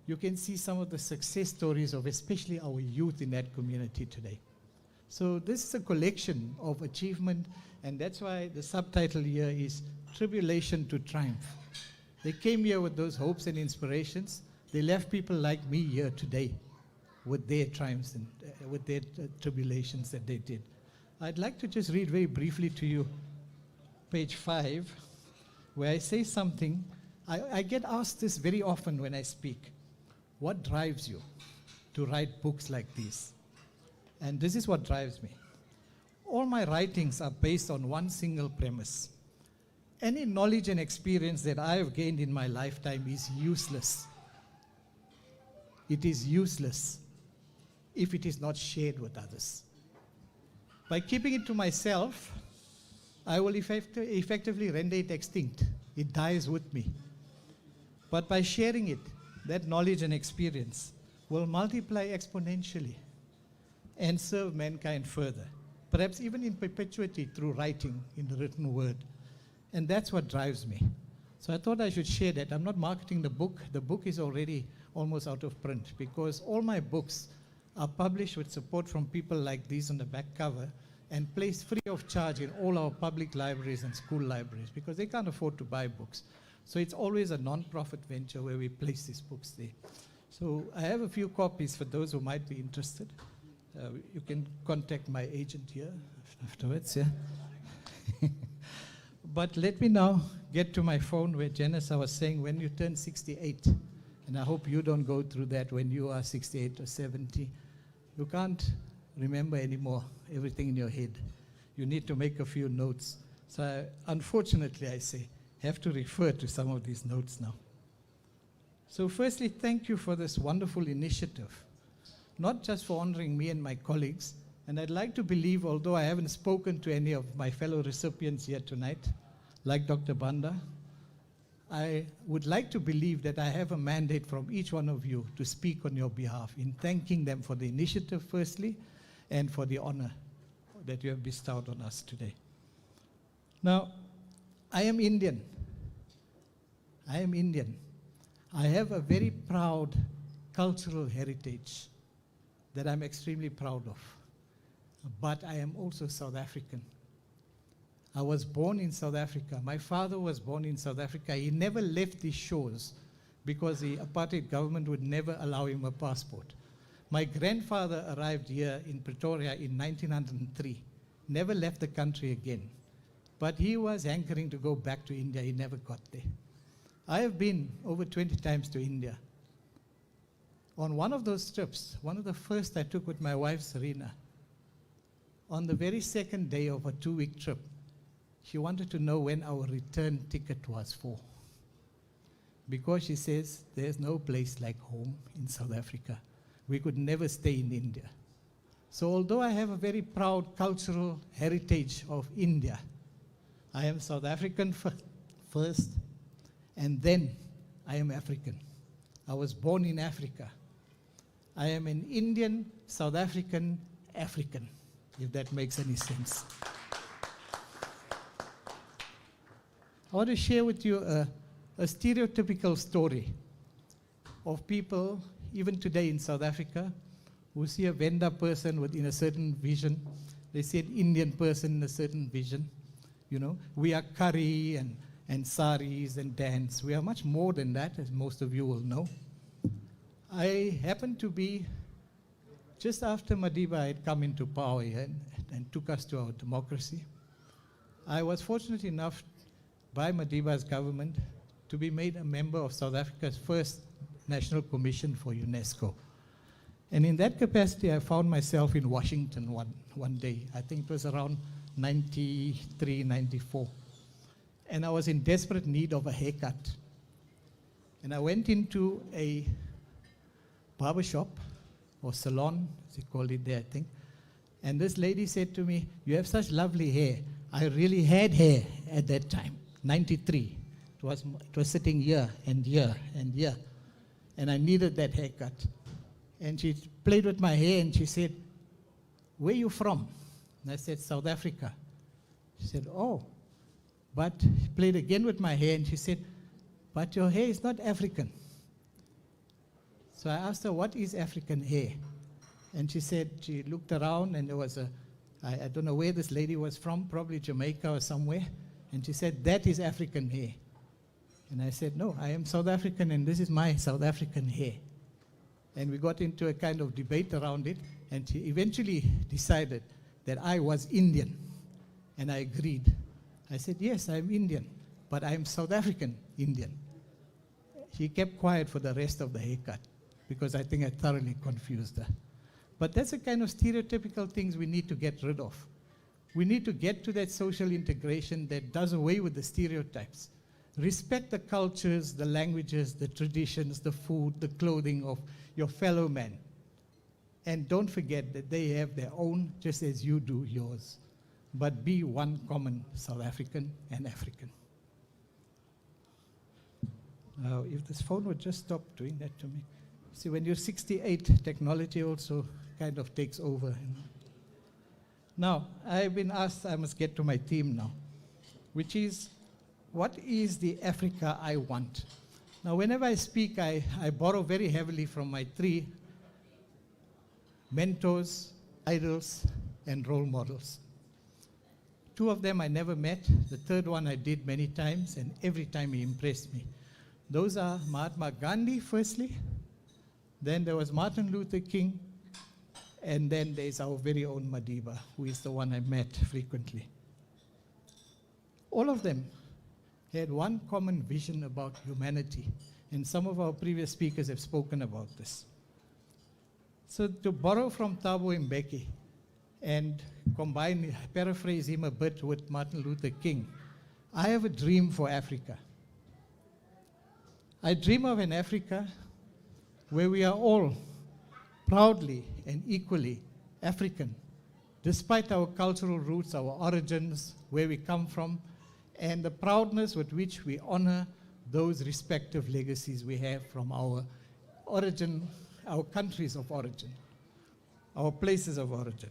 you can see some of the success stories of especially our youth in that community today. So this is a collection of achievement, and that's why the subtitle here is Tribulation to Triumph. They came here with those hopes and inspirations. They left people like me here today with their triumphs and with their tribulations that they did. I'd like to just read very briefly to you page 5, where I say something. I get asked this very often when I speak. What drives you to write books like these? And this is what drives me. All my writings are based on one single premise. Any knowledge and experience that I have gained in my lifetime is useless. It is useless if it is not shared with others. By keeping it to myself, I will effectively render it extinct. It dies with me. But by sharing it, that knowledge and experience will multiply exponentially and serve mankind further, perhaps even in perpetuity through writing in the written word. And that's what drives me. So I thought I should share that. I'm not marketing the book. The book is already almost out of print because all my books are published with support from people like these on the back cover and placed free of charge in all our public libraries and school libraries because they can't afford to buy books. So it's always a non-profit venture where we place these books there. So I have a few copies for those who might be interested. You can contact my agent here afterwards, yeah. But let me now get to my phone where Janice, I was saying when you turn 68, and I hope you don't go through that when you are 68 or 70, you can't remember anymore everything in your head. You need to make a few notes. So unfortunately, I say, have to refer to some of these notes now. So firstly, thank you for this wonderful initiative, not just for honoring me and my colleagues, and I'd like to believe, although I haven't spoken to any of my fellow recipients here tonight, like Dr. Banda, I would like to believe that I have a mandate from each one of you to speak on your behalf in thanking them for the initiative firstly, and for the honor that you have bestowed on us today. Now, I am Indian. I am Indian. I have a very proud cultural heritage that I'm extremely proud of. But I am also South African. I was born in South Africa. My father was born in South Africa. He never left these shores because the apartheid government would never allow him a passport. My grandfather arrived here in Pretoria in 1903, never left the country again. But he was hankering to go back to India. He never got there. I have been over 20 times to India. On one of those trips, one of the first I took with my wife, Serena, on the very second day of a 2-week trip, she wanted to know when our return ticket was for. Because she says, there's no place like home in South Africa. We could never stay in India. So although I have a very proud cultural heritage of India, I am South African first, and then I am African. I was born in Africa. I am an Indian, South African, African, if that makes any sense. I want to share with you a stereotypical story of people, even today in South Africa, who see a Venda person within a certain vision. They see an Indian person in a certain vision. You know, we are curry and saris and dance. We are much more than that, as most of you will know. I happened to be, just after Madiba had come into power and took us to our democracy, I was fortunate enough by Madiba's government to be made a member of South Africa's first National Commission for UNESCO. And in that capacity, I found myself in Washington one day. I think it was around 93, 94. And I was in desperate need of a haircut. And I went into a barbershop or salon, as they called it there, I think. And this lady said to me, "You have such lovely hair." I really had hair at that time, 93. It was sitting here and here and here. And I needed that haircut. And she played with my hair and she said, "Where are you from?" And I said, "South Africa." She said, "Oh." But she played again with my hair and she said, "But your hair is not African." So I asked her, what is African hair? And she said, she looked around and there was I don't know where this lady was from, probably Jamaica or somewhere. And she said, that is African hair. And I said, no, I am South African and this is my South African hair. And we got into a kind of debate around it. And she eventually decided that I was Indian. And I agreed. I said, yes, I'm Indian, but I'm South African Indian. She kept quiet for the rest of the haircut because I think I thoroughly confused her. But that's the kind of stereotypical things we need to get rid of. We need to get to that social integration that does away with the stereotypes. Respect the cultures, the languages, the traditions, the food, the clothing of your fellow man. And don't forget that they have their own just as you do yours. But be one common South African and African. Now, if this phone would just stop doing that to me. See, when you're 68, technology also kind of takes over. Now, I've been asked, I must get to my theme now, which is, what is the Africa I want? Now, whenever I speak, I borrow very heavily from my three mentors, idols, and role models. Two of them I never met. The third one I did many times, and every time he impressed me. Those are Mahatma Gandhi, firstly. Then there was Martin Luther King. And then there's our very own Madiba, who is the one I met frequently. All of them had one common vision about humanity. And some of our previous speakers have spoken about this. So to borrow from Thabo Mbeki and combine, paraphrase him a bit with Martin Luther King, I have a dream for Africa. I dream of an Africa where we are all proudly and equally African, despite our cultural roots, our origins, where we come from, and the proudness with which we honor those respective legacies we have from our origin, our countries of origin, our places of origin.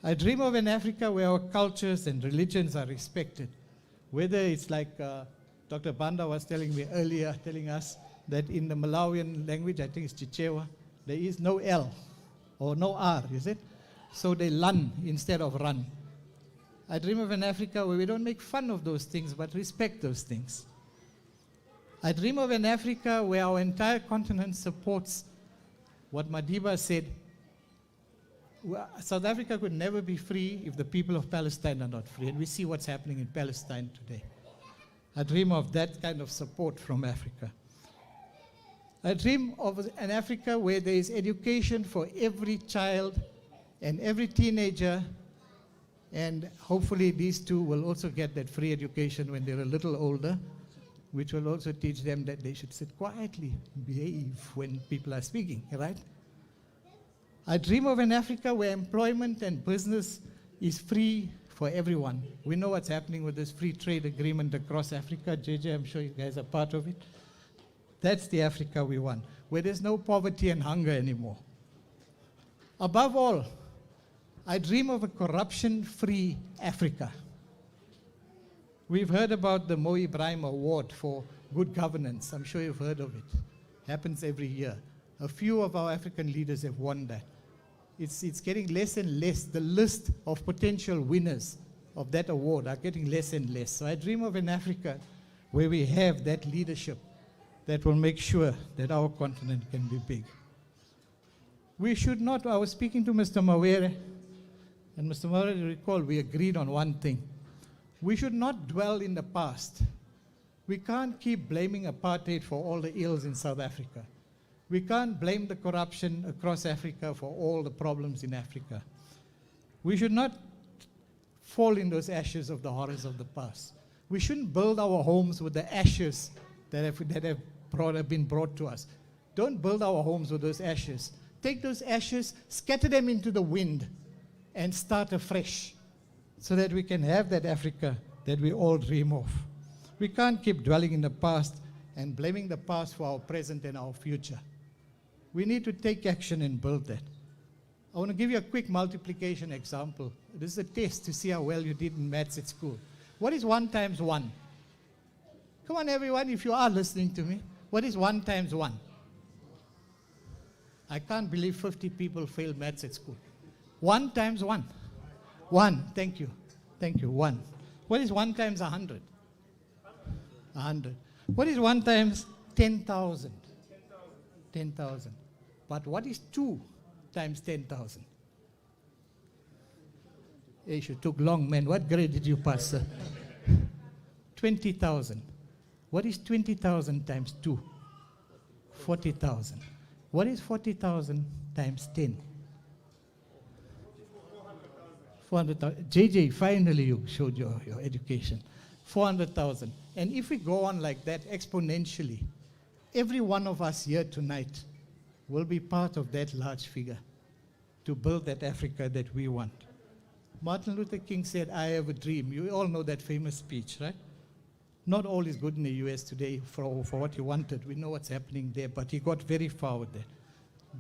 I dream of an Africa where our cultures and religions are respected, whether it's like Dr. Banda was telling me earlier, telling us that in the Malawian language, I think it's Chichewa, there is no L or no R, is it? So they lun instead of run. I dream of an Africa where we don't make fun of those things, but respect those things. I dream of an Africa where our entire continent supports what Madiba said. South Africa could never be free if the people of Palestine are not free, and we see what's happening in Palestine today. I dream of that kind of support from Africa. I dream of an Africa where there is education for every child and every teenager, and hopefully these two will also get that free education when they're a little older, which will also teach them that they should sit quietly, behave when people are speaking, right? I dream of an Africa where employment and business is free for everyone. We know what's happening with this free trade agreement across Africa. JJ, I'm sure you guys are part of it. That's the Africa we want, where there's no poverty and hunger anymore. Above all, I dream of a corruption-free Africa. We've heard about the Mo Ibrahim Award for good governance. I'm sure you've heard of it. Happens every year. A few of our African leaders have won that. It's getting less and less. The list of potential winners of that award are getting less and less. So I dream of an Africa where we have that leadership that will make sure that our continent can be big. We should not, I was speaking to Mr. Mawere, and Mr. Mawere, you recall, we agreed on one thing. We should not dwell in the past. We can't keep blaming apartheid for all the ills in South Africa. We can't blame the corruption across Africa for all the problems in Africa. We should not fall in those ashes of the horrors of the past. We shouldn't build our homes with the ashes that have been brought to us. Don't build our homes with those ashes. Take those ashes, scatter them into the wind, and start afresh so that we can have that Africa that we all dream of. We can't keep dwelling in the past and blaming the past for our present and our future. We need to take action and build that. I want to give you a quick multiplication example. This is a test to see how well you did in maths at school. What is 1 times 1? Come on, everyone, if you are listening to me. What is 1 times 1? I can't believe 50 people failed maths at school. 1 times 1. 1. Thank you. Thank you. 1. What is 1 times 100? 100. What is 1 times 10,000? 10,000. But what is 2 times 10,000? You took long, man. What grade did you pass, sir? 20,000. What is 20,000 times 2? 40,000. What is 40,000 times 10? 400,000. JJ, finally you showed your education. 400,000. And if we go on like that exponentially, every one of us here tonight will be part of that large figure to build that Africa that we want. Martin Luther King said, I have a dream. You all know that famous speech, right? Not all is good in the US today for what he wanted. We know what's happening there, but he got very far with that.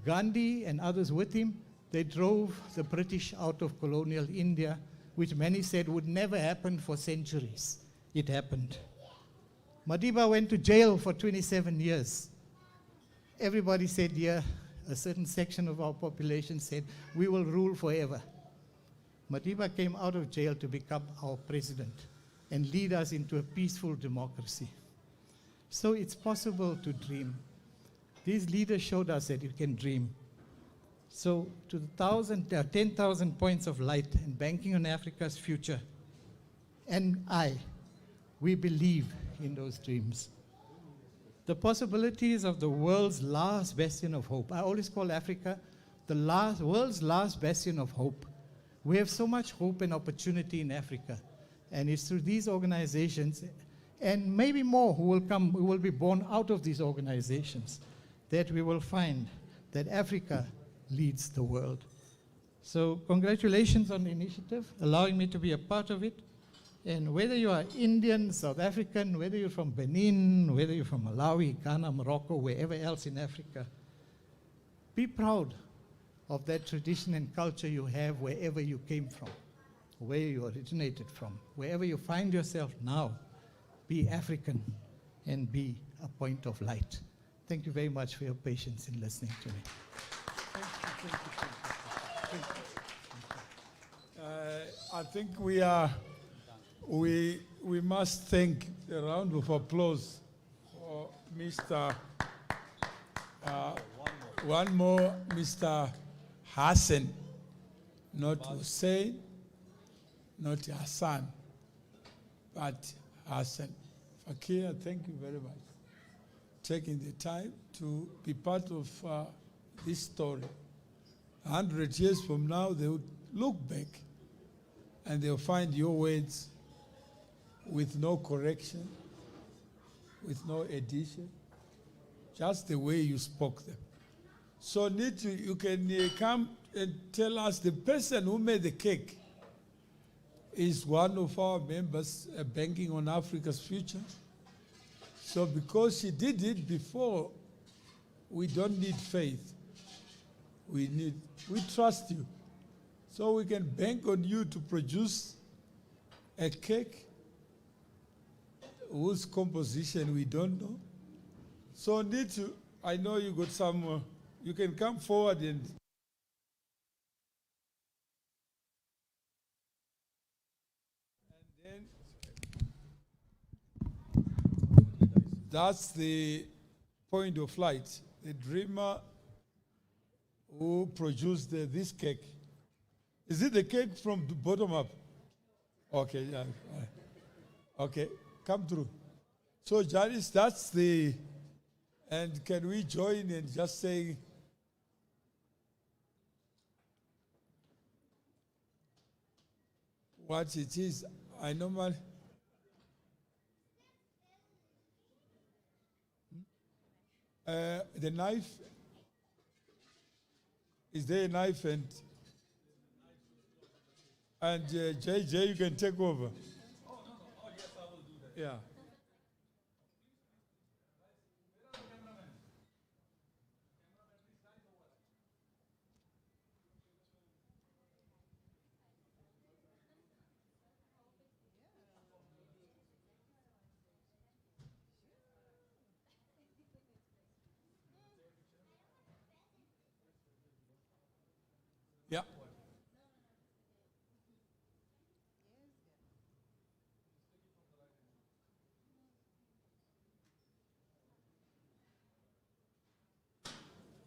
Gandhi and others with him, they drove the British out of colonial India, which many said would never happen for centuries. It happened. Madiba went to jail for 27 years. Everybody said, yeah, a certain section of our population said, we will rule forever. Madiba came out of jail to become our president and lead us into a peaceful democracy. So it's possible to dream. These leaders showed us that you can dream. So to the 10,000 points of light and banking on Africa's future, and we believe in those dreams. The possibilities of the world's last bastion of hope. I always call Africa the world's last bastion of hope. We have so much hope and opportunity in Africa. And it's through these organizations, and maybe more who will be born out of these organizations, that we will find that Africa leads the world. So congratulations on the initiative, allowing me to be a part of it. And whether you are Indian, South African, whether you're from Benin, whether you're from Malawi, Ghana, Morocco, wherever else in Africa, be proud of that tradition and culture you have wherever you came from, where you originated from. Wherever you find yourself now, be African and be a point of light. Thank you very much for your patience in listening to me. Thank you. I think we must thank a round of applause for Mr. One more, Mr. Hassan, not Hussein, not Hassan, but Hassan. Fakir, thank you very much. Taking the time to be part of this story. 100 years from now, they will look back and they'll find your words with no correction, with no addition, just the way you spoke them. So you can come and tell us the person who made the cake is one of our members banking on Africa's future. So because she did it before, we don't need faith. We trust you. So we can bank on you to produce a cake whose composition we don't know. So I know you got some, you can come forward and then that's the point of light, the dreamer who produced this cake. Is it the cake from the bottom up? Okay, yeah. Okay, come through. So Janice, that's and can we join in just saying, what it is? I normally, the knife, is there a knife and JJ, you can take over. Oh, yes, I will do that. Yeah.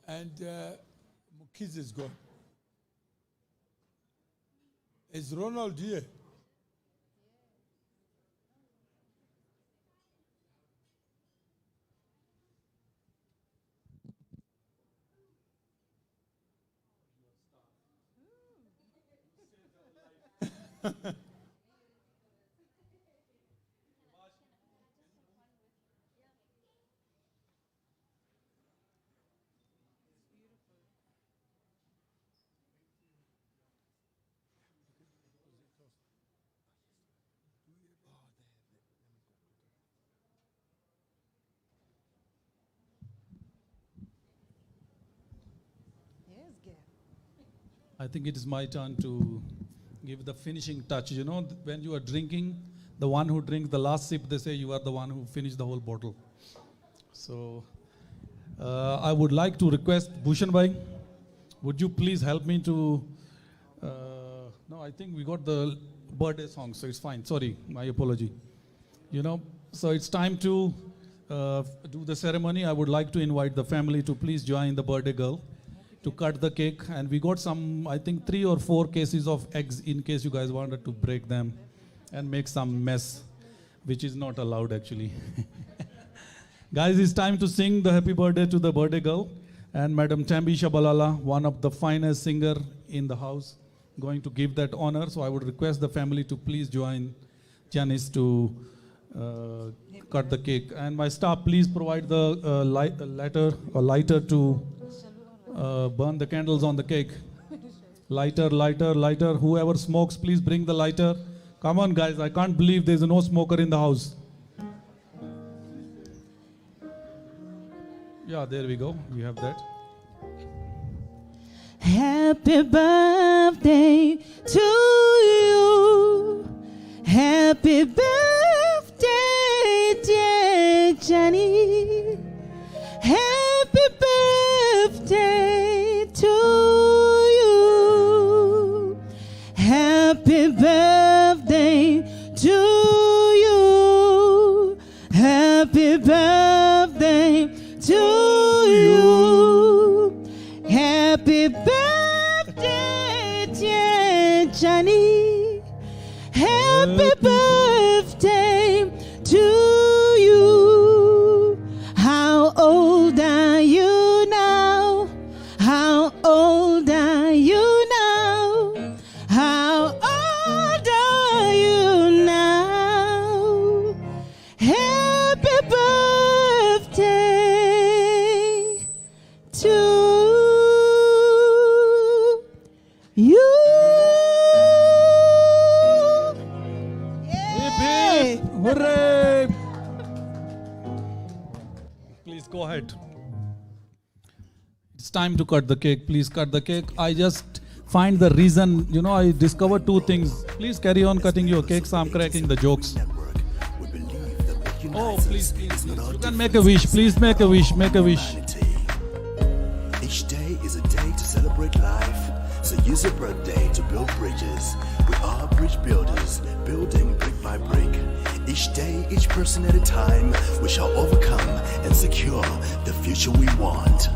And Mukiz is gone. Is Ronald here? Yes, Gab. I think it is my turn to give the finishing touch. You know, when you are drinking, the one who drinks the last sip, they say you are the one who finished the whole bottle. So, I would like to request Bhushan Bhai, would you please help me to, no, I think we got the birthday song, so it's fine. Sorry, my apology. You know, so it's time to do the ceremony. I would like to invite the family to please join the birthday girl to cut the cake. And we got some, I think 3 or 4 cases of eggs in case you guys wanted to break them and make some mess, which is not allowed actually. Guys, it's time to sing the happy birthday to the birthday girl. And Madam Tambi Shabalala, one of the finest singer in the house, going to give that honor. So I would request the family to please join Janice to cut the cake. And my staff, please provide the lighter to burn the candles on the cake. Lighter, lighter, lighter. Whoever smokes, please bring the lighter. Come on, guys. I can't believe there's no smoker in the house. Yeah, there we go. We have that. Happy birthday to you. Happy birthday, dear Johnny. Happy birthday to you. Happy birthday to you. Happy birthday to you. Happy birthday, dear Johnny. Happy birthday to you. How old are you now? How old are you now? How old are you now? Happy birthday to you. Hip, hip, hooray! Please go ahead. It's time to cut the cake. Please cut the cake. I just find the reason, you know, I discovered 2 things. Please carry on cutting your cakes. I'm cracking the jokes. Oh, please, please, please. You can make a wish. Please make a wish. Make a wish. Each day is a day to celebrate life. So use your birthday to build bridges. We are bridge builders, building brick by brick. Each day, each person at a time, we shall overcome and secure the future we want.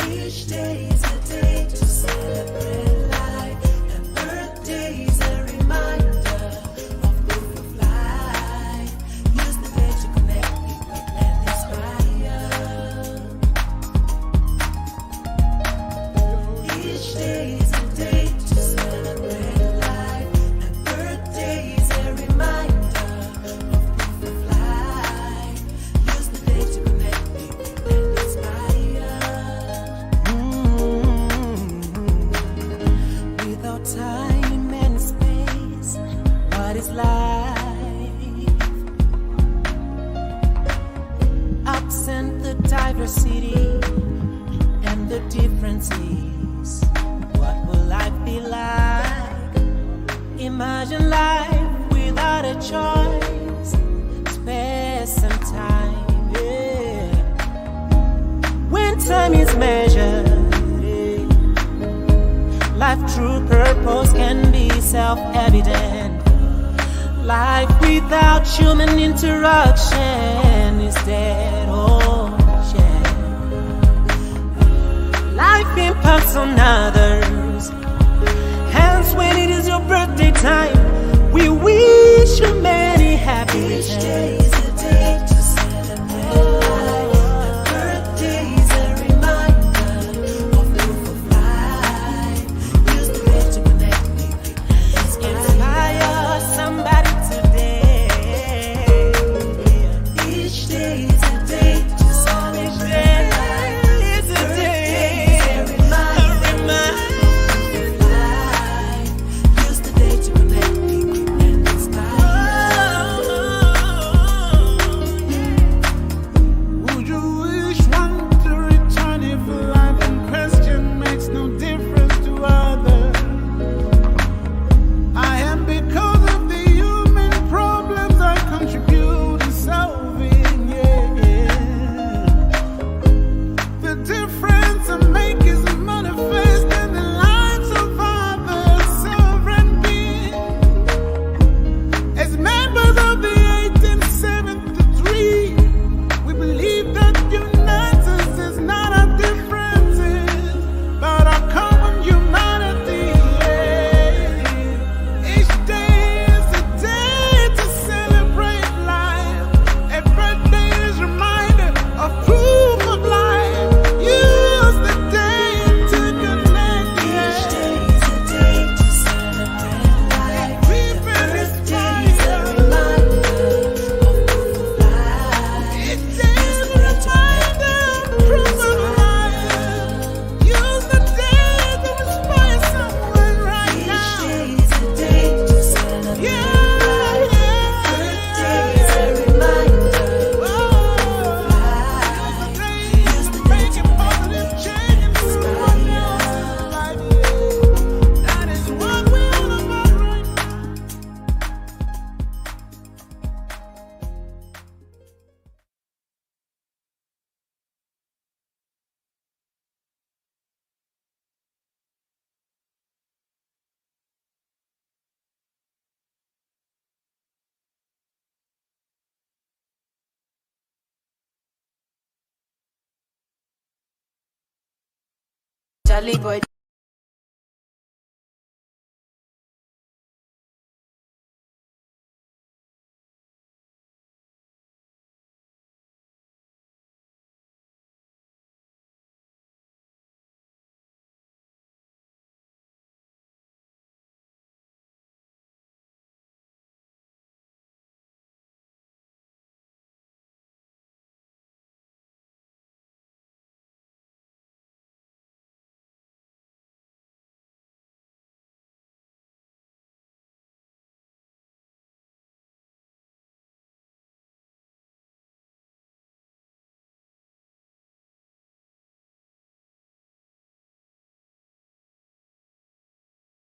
Each day is a day to celebrate life, and birthday is a reminder of proof of life. Use the day to connect, equip, and inspire. Each day is a day to celebrate life, and birthday is a reminder of proof of life. Use the day to connect, equip, and inspire. Without time and space, what is life? Absent the diversity and the differences, what will life be like? Imagine life without a choice. Spare some time, yeah. When time is measured, yeah, life true purpose can be self-evident. Life without human interaction is dead, oh yeah. impacts on others. Hence, when it is your birthday time, we wish you many happy returns. Charlie boy.